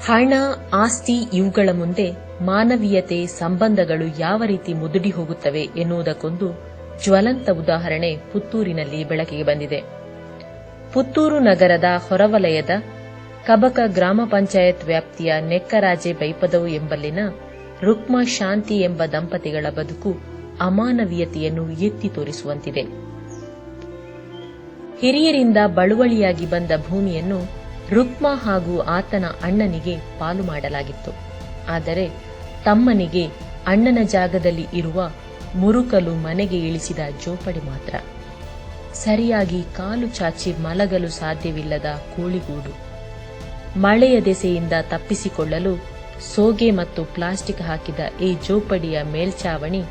ಹಣ, ಆಸ್ತಿ ಇವುಗಳ ಮುಂದೆ ಮಾನವೀಯತೆ, ಸಂಬಂಧಗಳು ಯಾವ ರೀತಿ ಮುದುಡಿ ಹೋಗುತ್ತವೆ ಎನ್ನುವುದಕ್ಕೊಂದು ಜ್ವಲಂತ ಉದಾಹರಣೆ ಪುತ್ತೂರಿನಲ್ಲಿ ಬೆಳಕಿಗೆ ಬಂದಿದೆ. ಪುತ್ತೂರು ನಗರದ ಹೊರವಲಯದ ಕಬಕ ಗ್ರಾಮ ಪಂಚಾಯತ್ ವ್ಯಾಪ್ತಿಯ ನೆಕ್ಕರಾಜೆ ಬೈಪದವು ಎಂಬಲ್ಲಿನ ರುಕ್ಮ ಶಾಂತಿ ಎಂಬ ದಂಪತಿಗಳ ಬದುಕು ಅಮಾನವೀಯತೆಯನ್ನು ಎತ್ತಿ ತೋರಿಸುವಂತಿದೆ. ಹಿರಿಯರಿಂದ ಬಳುವಳಿಯಾಗಿ ಬಂದ ಭೂಮಿಯನ್ನು ರುಕ್ಮ ಹಾಗೂ ಆತನ ಅಣ್ಣನಿಗೆ ಪಾಲು ಮಾಡಲಾಗಿತ್ತು. ಆದರೆ ತಮ್ಮನಿಗೆ ಅಣ್ಣನ ಜಾಗದಲ್ಲಿ ಇರುವ ಮುರುಕಲು ಮನೆಗೆ ಇಳಿಸಿದ ಜೋಪಡಿ ಮಾತ್ರ. ಸರಿಯಾಗಿ ಕಾಲು ಚಾಚಿ ಮಲಗಲು ಸಾಧ್ಯವಿಲ್ಲದ ಕೋಳಿಗೂಡು. ಮಳೆಯ ದೆಸೆಯಿಂದ ತಪ್ಪಿಸಿಕೊಳ್ಳಲು ಸೋಗೆ ಮತ್ತು ಪ್ಲಾಸ್ಟಿಕ್ ಹಾಕಿದ ಈ ಜೋಪಡಿಯ ಮೇಲ್ಛಾವಣಿ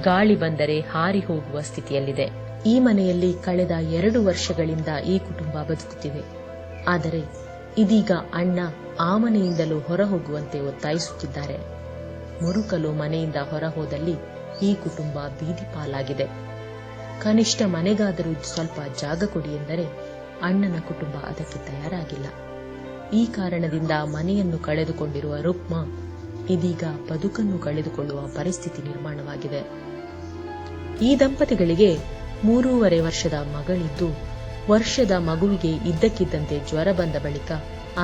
ಗಾಳಿ ಬಂದರೆ ಹಾರಿ ಹೋಗುವ ಸ್ಥಿತಿಯಲ್ಲಿದೆ. ಈ ಮನೆಯಲ್ಲಿ ಕಳೆದ 2 ವರ್ಷಗಳಿಂದ ಈ ಕುಟುಂಬ ಬದುಕುತ್ತಿದೆ. ಆದರೆ ಇದೀಗ ಅಣ್ಣ ಆ ಮನೆಯಿಂದಲೂ ಹೊರಹೋಗುವಂತೆ ಒತ್ತಾಯಿಸುತ್ತಿದ್ದಾರೆ. ಮುರುಕಲು ಮನೆಯಿಂದ ಹೊರಹೋದಲ್ಲಿ ಈ ಕುಟುಂಬ ಬೀದಿ ಪಾಲಾಗಿದೆ. ಕನಿಷ್ಠ ಮನೆಗಾದರೂ ಸ್ವಲ್ಪ ಜಾಗ ಕೊಡಿ ಎಂದರೆ ಅಣ್ಣನ ಕುಟುಂಬ ಅದಕ್ಕೆ ತಯಾರಾಗಿಲ್ಲ. ಈ ಕಾರಣದಿಂದ ಮನೆಯನ್ನು ಕಳೆದುಕೊಂಡಿರುವ ರುಕ್ಮ ಇದೀಗ ಬದುಕನ್ನು ಕಳೆದುಕೊಳ್ಳುವ ಪರಿಸ್ಥಿತಿ ನಿರ್ಮಾಣವಾಗಿದೆ. ಈ ದಂಪತಿಗಳಿಗೆ 3.5 ವರ್ಷದ ಮಗಳಿದ್ದು, ವರ್ಷದ ಮಗುವಿಗೆ ಇದ್ದಕ್ಕಿದ್ದಂತೆ ಜ್ವರ ಬಂದ ಬಳಿಕ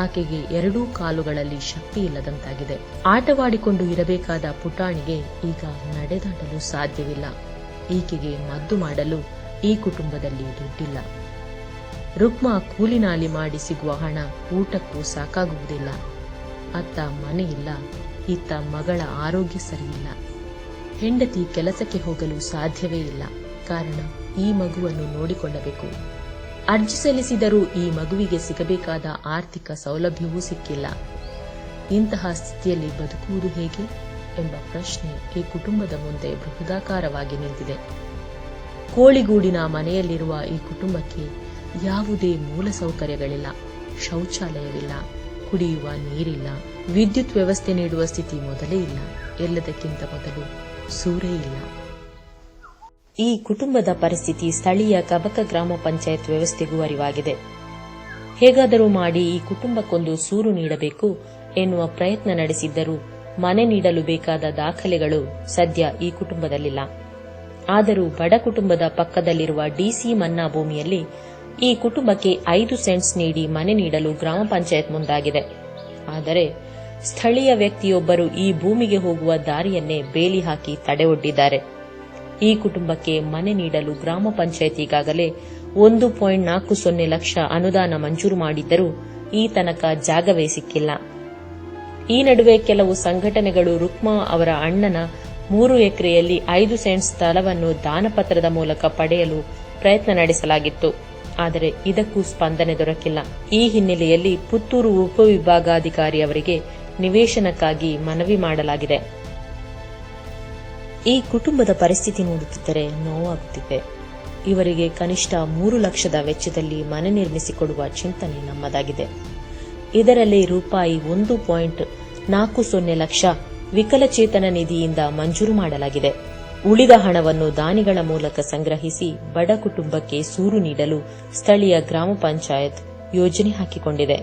ಆಕೆಗೆ 2 ಕಾಲುಗಳಲ್ಲಿ ಶಕ್ತಿ ಇಲ್ಲದಂತಾಗಿದೆ. ಆಟವಾಡಿಕೊಂಡು ಇರಬೇಕಾದ ಪುಟಾಣಿಗೆ ಈಗ ನಡೆದಾಡಲು ಸಾಧ್ಯವಿಲ್ಲ. ಈಕೆಗೆ ಮದ್ದು ಮಾಡಲು ಈ ಕುಟುಂಬದಲ್ಲಿ ದುಡ್ಡಿಲ್ಲ. ರುಕ್ಮ ಕೂಲಿನಾಲಿ ಮಾಡಿ ಸಿಗುವ ಹಣ ಊಟಕ್ಕೂ ಸಾಕಾಗುವುದಿಲ್ಲ. ಅತ್ತ ಮನೆಯಿಲ್ಲ, ಇತ್ತ ಮಗಳ ಆರೋಗ್ಯ ಸರಿಯಿಲ್ಲ. ಹೆಂಡತಿ ಕೆಲಸಕ್ಕೆ ಹೋಗಲು ಸಾಧ್ಯವೇ ಇಲ್ಲ. ಕಾರಣ ಈ ಮಗುವನ್ನು ನೋಡಿಕೊಳ್ಳಬೇಕು. ಅರ್ಜಿ ಸಲ್ಲಿಸಿದರೂ ಈ ಮಗುವಿಗೆ ಸಿಗಬೇಕಾದ ಆರ್ಥಿಕ ಸೌಲಭ್ಯವೂ ಸಿಕ್ಕಿಲ್ಲ. ಇಂತಹ ಸ್ಥಿತಿಯಲ್ಲಿ ಬದುಕುವುದು ಹೇಗೆ ಎಂಬ ಪ್ರಶ್ನೆ ಈ ಕುಟುಂಬದ ಮುಂದೆ ಬೃಹದಾಕಾರವಾಗಿ ನಿಂತಿದೆ. ಕೋಳಿಗೂಡಿನ ಮನೆಯಲ್ಲಿರುವ ಈ ಕುಟುಂಬಕ್ಕೆ ಯಾವುದೇ ಮೂಲಸೌಕರ್ಯಗಳಿಲ್ಲ. ಶೌಚಾಲಯವಿಲ್ಲ, ಕುಡಿಯುವ ನೀರಿಲ್ಲ, ವಿದ್ಯುತ್ ವ್ಯವಸ್ಥೆ ನೀಡುವ ಸ್ಥಿತಿ ಮೊದಲೇ ಇಲ್ಲ. ಎಲ್ಲದಕ್ಕಿಂತ ಮೊದಲು ಸೂರೇ ಇಲ್ಲ. ಈ ಕುಟುಂಬದ ಪರಿಸ್ಥಿತಿ ಸ್ಥಳೀಯ ಕಬಕ ಗ್ರಾಮ ಪಂಚಾಯತ್ ವ್ಯವಸ್ಥೆಗೂ ಅರಿವಾಗಿದೆ. ಹೇಗಾದರೂ ಮಾಡಿ ಈ ಕುಟುಂಬಕ್ಕೊಂದು ಸೂರು ನೀಡಬೇಕು ಎನ್ನುವ ಪ್ರಯತ್ನ ನಡೆಸಿದ್ದರೂ ಮನೆ ನೀಡಲು ಬೇಕಾದ ದಾಖಲೆಗಳು ಸದ್ಯ ಈ ಕುಟುಂಬದಲ್ಲಿಲ್ಲ. ಆದರೂ ಬಡ ಕುಟುಂಬದ ಪಕ್ಕದಲ್ಲಿರುವ ಡಿಸಿ ಮನ್ನಾ ಭೂಮಿಯಲ್ಲಿ ಈ ಕುಟುಂಬಕ್ಕೆ 5 ಸೆಂಟ್ಸ್ ನೀಡಿ ಮನೆ ನೀಡಲು ಗ್ರಾಮ ಪಂಚಾಯತ್ ಮುಂದಾಗಿದೆ. ಆದರೆ ಸ್ಥಳೀಯ ವ್ಯಕ್ತಿಯೊಬ್ಬರು ಈ ಭೂಮಿಗೆ ಹೋಗುವ ದಾರಿಯನ್ನೇ ಬೇಲಿ ಹಾಕಿ ತಡೆಯೊಡ್ಡಿದ್ದಾರೆ. ಈ ಕುಟುಂಬಕ್ಕೆ ಮನೆ ನೀಡಲು ಗ್ರಾಮ ಪಂಚಾಯತ್ ಈಗಾಗಲೇ 1.40 ಲಕ್ಷ ಅನುದಾನ ಮಂಜೂರು ಮಾಡಿದ್ದರೂ ಈ ತನಕ ಜಾಗವೇ ಸಿಕ್ಕಿಲ್ಲ. ಈ ನಡುವೆ ಕೆಲವು ಸಂಘಟನೆಗಳು ರುಕ್ಮ ಅವರ ಅಣ್ಣನ 3 ಎಕರೆಯಲ್ಲಿ 5 ಸೆಂಟ್ಸ್ ಸ್ಥಳವನ್ನು ದಾನಪತ್ರದ ಮೂಲಕ ಪಡೆಯಲು ಪ್ರಯತ್ನ ನಡೆಸಲಾಗಿತ್ತು. ಆದರೆ ಇದಕ್ಕೂ ಸ್ಪಂದನೆ ದೊರಕಿಲ್ಲ. ಈ ಹಿನ್ನೆಲೆಯಲ್ಲಿ ಪುತ್ತೂರು ಉಪವಿಭಾಗಾಧಿಕಾರಿ ಅವರಿಗೆ ನಿವೇಶನಕ್ಕಾಗಿ ಮನವಿ ಮಾಡಲಾಗಿದೆ. ಈ ಕುಟುಂಬದ ಪರಿಸ್ಥಿತಿ ನೋಡುತ್ತಿದ್ದರೆ ನೋವಾಗುತ್ತಿದೆ. ಇವರಿಗೆ ಕನಿಷ್ಠ 3 ಲಕ್ಷದ ವೆಚ್ಚದಲ್ಲಿ ಮನೆ ನಿರ್ಮಿಸಿಕೊಡುವ ಚಿಂತನೆ ನಮ್ಮದಾಗಿದೆ. ಇದರಲ್ಲಿ ರೂಪಾಯಿ 1.40 ಲಕ್ಷ ವಿಕಲಚೇತನ ನಿಧಿಯಿಂದ ಮಂಜೂರು ಮಾಡಲಾಗಿದೆ. ಉಳಿದ ಹಣವನ್ನು ದಾನಿಗಳ ಮೂಲಕ ಸಂಗ್ರಹಿಸಿ ಬಡ ಕುಟುಂಬಕ್ಕೆ ಸೂರು ನೀಡಲು ಸ್ಥಳೀಯ ಗ್ರಾಮ ಪಂಚಾಯತ್ ಯೋಜನೆ ಹಾಕಿಕೊಂಡಿದೆ.